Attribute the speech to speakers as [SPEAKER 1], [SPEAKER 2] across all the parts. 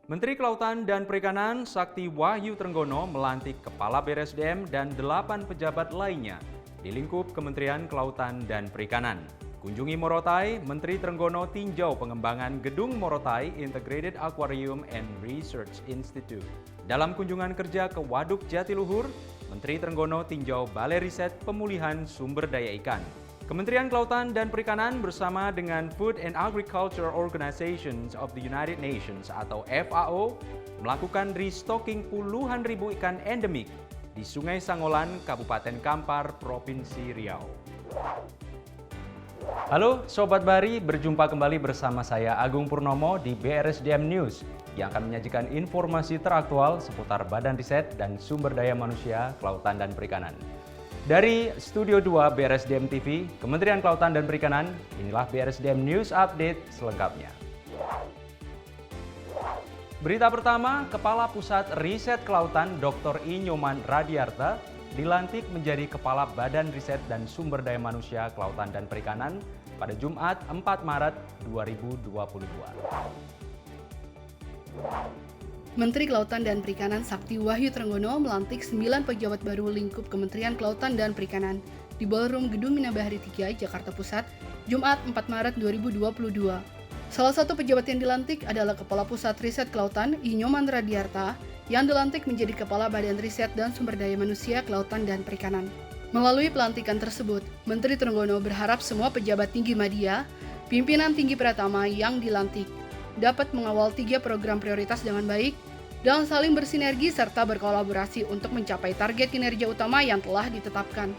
[SPEAKER 1] Menteri Kelautan dan Perikanan Sakti Wahyu Trenggono melantik Kepala BRSDM dan 8 pejabat lainnya di lingkup Kementerian Kelautan dan Perikanan. Kunjungi Morotai, Menteri Trenggono tinjau pengembangan Gedung Morotai Integrated Aquarium and Research Institute. Dalam kunjungan kerja ke Waduk Jatiluhur, Menteri Trenggono tinjau Balai Riset Pemulihan Sumber Daya Ikan. Kementerian Kelautan dan Perikanan bersama dengan Food and Agriculture Organization of the United Nations atau FAO melakukan restocking puluhan ribu ikan endemik di Sungai Sangolan, Kabupaten Kampar, Provinsi Riau. Halo Sobat Bahari, berjumpa kembali bersama saya Agung Purnomo di BRSDM News yang akan menyajikan informasi teraktual seputar Badan Riset dan Sumber Daya Manusia, Kelautan dan Perikanan. Dari Studio 2 BRSDM TV, Kementerian Kelautan dan Perikanan, inilah BRSDM News Update selengkapnya. Berita pertama, Kepala Pusat Riset Kelautan Dr. I. Nyoman Radiarta dilantik menjadi Kepala Badan Riset dan Sumber Daya Manusia, Kelautan dan Perikanan pada Jumat 4 Maret 2022.
[SPEAKER 2] Menteri Kelautan dan Perikanan Sakti Wahyu Trenggono melantik 9 pejabat baru lingkup Kementerian Kelautan dan Perikanan di Ballroom Gedung Minabahari 3, Jakarta Pusat, Jumat 4 Maret 2022. Salah satu pejabat yang dilantik adalah Kepala Pusat Riset Kelautan I. Nyoman Radiarta yang dilantik menjadi Kepala Badan Riset dan Sumber Daya Manusia, Kelautan dan Perikanan. Melalui pelantikan tersebut, Menteri Trenggono berharap semua pejabat tinggi media, pimpinan tinggi Pratama yang dilantik dapat mengawal 3 program prioritas dengan baik dan saling bersinergi serta berkolaborasi untuk mencapai target kinerja utama yang telah ditetapkan.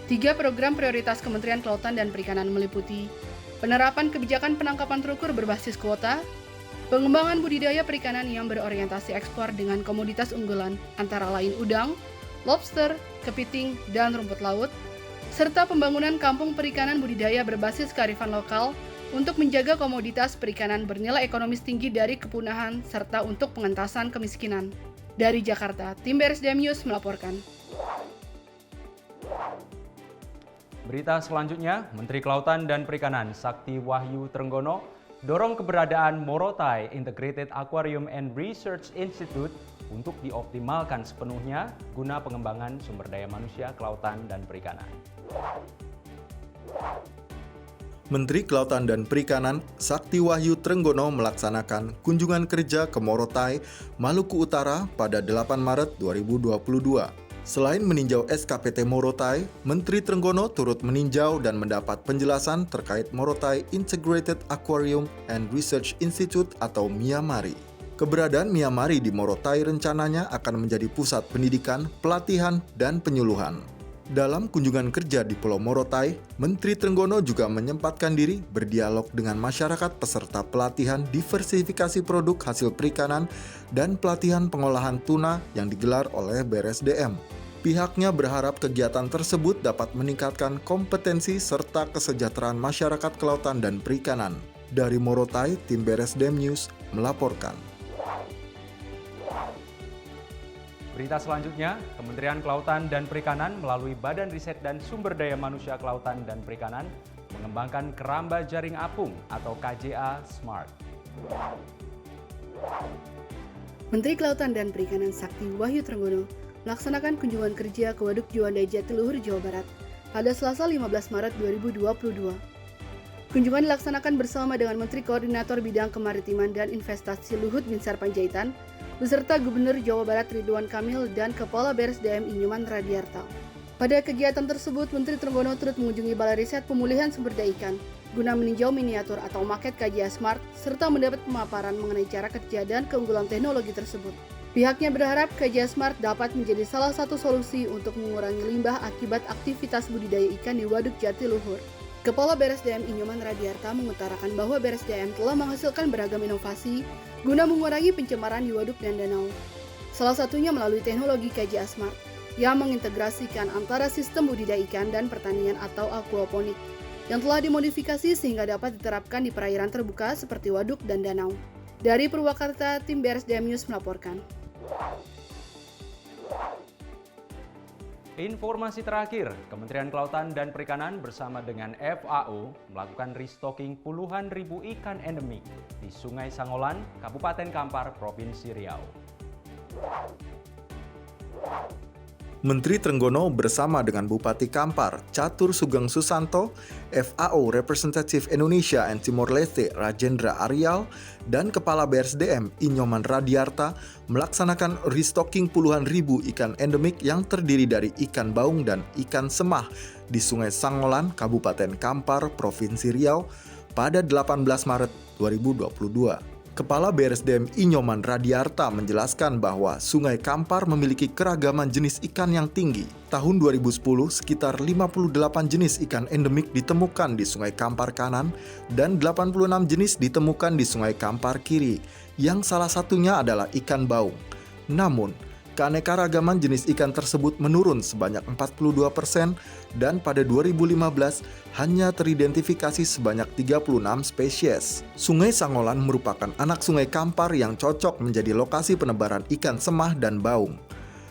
[SPEAKER 2] 3 program prioritas Kementerian Kelautan dan Perikanan meliputi penerapan kebijakan penangkapan terukur berbasis kuota, pengembangan budidaya perikanan yang berorientasi ekspor dengan komoditas unggulan antara lain udang, lobster, kepiting, dan rumput laut, serta pembangunan kampung perikanan budidaya berbasis kearifan lokal untuk menjaga komoditas perikanan bernilai ekonomis tinggi dari kepunahan serta untuk pengentasan kemiskinan. Dari Jakarta, tim BRSDM News melaporkan.
[SPEAKER 1] Berita selanjutnya, Menteri Kelautan dan Perikanan Sakti Wahyu Trenggono dorong keberadaan Morotai Integrated Aquarium and Research Institute untuk dioptimalkan sepenuhnya guna pengembangan sumber daya manusia, kelautan, dan perikanan.
[SPEAKER 3] Menteri Kelautan dan Perikanan Sakti Wahyu Trenggono melaksanakan kunjungan kerja ke Morotai, Maluku Utara pada 8 Maret 2022. Selain meninjau SKPT Morotai, Menteri Trenggono turut meninjau dan mendapat penjelasan terkait Morotai Integrated Aquarium and Research Institute atau MIAMARI. Keberadaan MIAMARI di Morotai rencananya akan menjadi pusat pendidikan, pelatihan, dan penyuluhan. Dalam kunjungan kerja di Pulau Morotai, Menteri Trenggono juga menyempatkan diri berdialog dengan masyarakat peserta pelatihan diversifikasi produk hasil perikanan dan pelatihan pengolahan tuna yang digelar oleh BRSDM. Pihaknya berharap kegiatan tersebut dapat meningkatkan kompetensi serta kesejahteraan masyarakat kelautan dan perikanan. Dari Morotai, tim BRSDM News melaporkan.
[SPEAKER 1] Berita selanjutnya, Kementerian Kelautan dan Perikanan melalui Badan Riset dan Sumber Daya Manusia, Kelautan dan Perikanan mengembangkan keramba jaring apung atau KJA Smart.
[SPEAKER 2] Menteri Kelautan dan Perikanan Sakti Wahyu Trenggono melaksanakan kunjungan kerja ke Waduk Juanda Jatiluhur, Jawa Barat pada Selasa 15 Maret 2022. Kunjungan dilaksanakan bersama dengan Menteri Koordinator Bidang Kemaritiman dan Investasi Luhut Binsar Panjaitan beserta Gubernur Jawa Barat Ridwan Kamil dan Kepala BRSDM I. Nyoman Radiarta. Pada kegiatan tersebut, Menteri Trenggono turut mengunjungi Balai Riset Pemulihan Sumber Daya Ikan guna meninjau miniatur atau maket KJA Smart serta mendapat pemaparan mengenai cara kerja dan keunggulan teknologi tersebut. Pihaknya berharap KJA Smart dapat menjadi salah satu solusi untuk mengurangi limbah akibat aktivitas budidaya ikan di Waduk Jatiluhur. Kepala BRSDM I. Nyoman Radiarta mengutarakan bahwa BRSDM telah menghasilkan beragam inovasi guna mengurangi pencemaran di waduk dan danau. Salah satunya melalui teknologi KJA Smart yang mengintegrasikan antara sistem budidaya ikan dan pertanian atau aquaponik yang telah dimodifikasi sehingga dapat diterapkan di perairan terbuka seperti waduk dan danau. Dari Purwakarta, tim BRSDM News melaporkan.
[SPEAKER 1] Informasi terakhir, Kementerian Kelautan dan Perikanan bersama dengan FAO melakukan restocking puluhan ribu ikan endemik di Sungai Sangolan, Kabupaten Kampar, Provinsi Riau.
[SPEAKER 3] Menteri Trenggono bersama dengan Bupati Kampar, Catur Sugeng Susanto, FAO Representative Indonesia and Timor Leste Rajendra Aryal, dan Kepala BRSDM Inyoman Radiarta melaksanakan restocking puluhan ribu ikan endemik yang terdiri dari ikan baung dan ikan semah di Sungai Sangolan, Kabupaten Kampar, Provinsi Riau pada 18 Maret 2022. Kepala BRSDM Inyoman Radiarta menjelaskan bahwa Sungai Kampar memiliki keragaman jenis ikan yang tinggi. Tahun 2010, sekitar 58 jenis ikan endemik ditemukan di Sungai Kampar kanan dan 86 jenis ditemukan di Sungai Kampar kiri, yang salah satunya adalah ikan baung. Namun, keanekaragaman jenis ikan tersebut menurun sebanyak 42% dan pada 2015 hanya teridentifikasi sebanyak 36 spesies. Sungai Sangolan merupakan anak Sungai Kampar yang cocok menjadi lokasi penebaran ikan semah dan baung.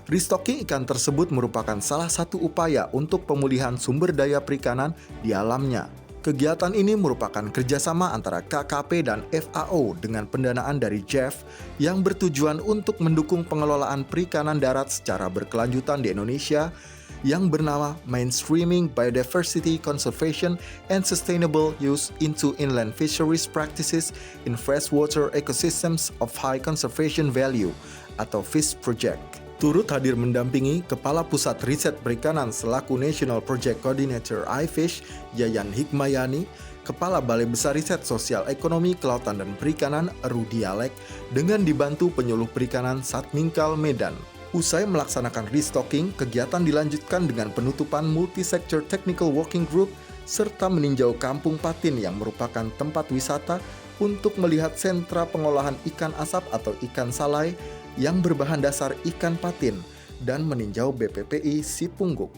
[SPEAKER 3] Restocking ikan tersebut merupakan salah satu upaya untuk pemulihan sumber daya perikanan di alamnya. Kegiatan ini merupakan kerjasama antara KKP dan FAO dengan pendanaan dari JEF yang bertujuan untuk mendukung pengelolaan perikanan darat secara berkelanjutan di Indonesia yang bernama Mainstreaming Biodiversity Conservation and Sustainable Use into Inland Fisheries Practices in Freshwater Ecosystems of High Conservation Value atau FISH Project. Turut hadir mendampingi Kepala Pusat Riset Perikanan selaku National Project Coordinator iFish, Yayan Hikmayani, Kepala Balai Besar Riset Sosial Ekonomi Kelautan dan Perikanan, Rudi Alek, dengan dibantu penyuluh perikanan Satmingkal Medan. Usai melaksanakan restocking, kegiatan dilanjutkan dengan penutupan Multi-Sector Technical Working Group serta meninjau Kampung Patin yang merupakan tempat wisata untuk melihat sentra pengolahan ikan asap atau ikan salai yang berbahan dasar ikan patin dan meninjau BPPI Sipungguk.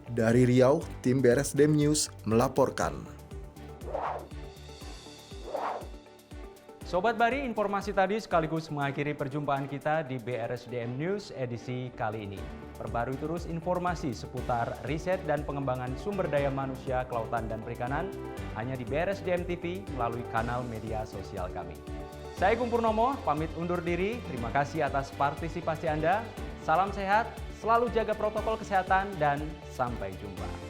[SPEAKER 3] Dari Riau, tim BRSDM News melaporkan.
[SPEAKER 1] Sobat Bari, informasi tadi sekaligus mengakhiri perjumpaan kita di BRSDM News edisi kali ini. Perbarui terus informasi seputar riset dan pengembangan sumber daya manusia, kelautan, dan perikanan hanya di BRSDM TV melalui kanal media sosial kami. Saya Gung Purnomo, pamit undur diri. Terima kasih atas partisipasi Anda. Salam sehat, selalu jaga protokol kesehatan, dan sampai jumpa.